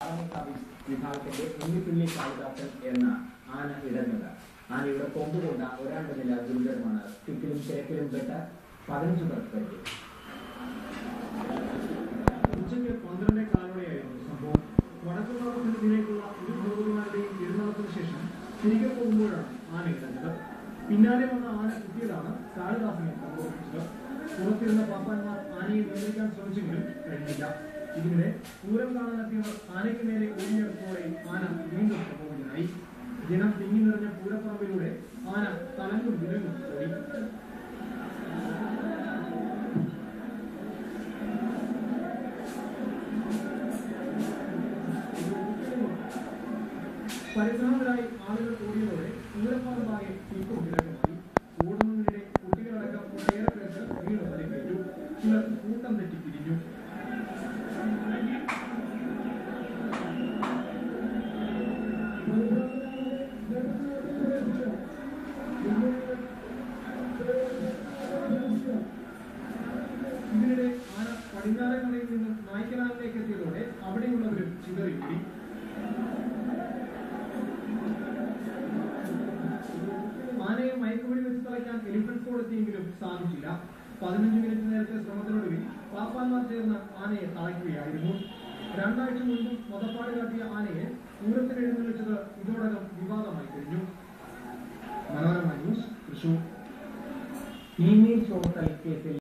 വിഭാഗത്തിന്റെ ഉണ്ണിപ്പിള്ളി കാളിദാസൻ എന്ന ആന ഇടഞ്ഞത് ആനയുടെ കൊമ്പുകൊണ്ട ഒരാളുടെ നില ഗുരുതരമാണ്. ചുറ്റിലും തിരക്കിലും പെട്ട 15 പേർ പരിക്ക്. ഉച്ചയ്ക്ക് 12:15 സംഭവം. വടക്കുന്നാഥത്തിലേക്കുള്ള ഇരു ഭഗവതിമാരുടെയും എഴുന്നള്ളത്തിന് ശേഷം തിരികെ പോകുമ്പോഴാണ് ആന ഇടഞ്ഞത്. പിന്നാലെ വന്ന ആന കുത്തിയതാണ് കാളിദാസനെ സംഭവിച്ചത്. പുറത്തിരുന്ന പാപ്പാന്മാർ ആനയെ നിയന്ത്രിക്കാൻ ശ്രമിച്ചെങ്കിലും കഴിഞ്ഞില്ല. ഇതിനിടെ പൂരം കാണാനെത്തിയവർ ആനയ്ക്ക് നേരെ ഒഴിഞ്ഞെടുത്തോടെ ആന വീണ്ടും പ്രകോപിതനായി. ജനം തിങ്ങി നിറഞ്ഞ പൂരപ്പറമ്പിലൂടെ ആന തലങ്ങും വിലങ്ങും ഓടി. പരിഭ്രാന്തരായി ആളുകൾ ഓടിയതോടെ പൂരപ്പറമ്പാകെ തീക്കും വിലങ്ങുമായി. ഓടുന്നതിനിടെ കുട്ടികളടക്കം ഒട്ടേറെ പേർക്ക് വീട് പരിക്കേറ്റു. ചിലർ കൂട്ടം തെറ്റി പിരിഞ്ഞു. ഇതിനിടെ ആന പടിഞ്ഞാറേക്കടയിൽ നിന്നും നായ്ക്കനാലിലേക്ക് എത്തിയതോടെ അവിടെയുള്ളവരും ചിതറിക്കൂടി. ആനയെ മയക്കുപിടി വെച്ച് തളയ്ക്കാൻ എലിഫന്റ് സ്ക്വാഡ് എത്തിയെങ്കിലും സാധിച്ചില്ല. 15 മിനിറ്റ് നേരത്തെ ശ്രമത്തിനൊടുവിൽ പാപ്പാന്മാർ ചേർന്ന് ആനയെ തളയ്ക്കുകയായിരുന്നു. 2 ആഴ്ച മുൻപും മതപ്പാട് കാട്ടിയ ആനയെ പൂരത്തിന് എഴുന്നള്ളിച്ചത് ഇതോടകം വിവാദമായി കഴിഞ്ഞു. മനോരമ ന്യൂസ്, തൃശൂർ. ഇമെയിൽ ചോർത്തൽ കേസിൽ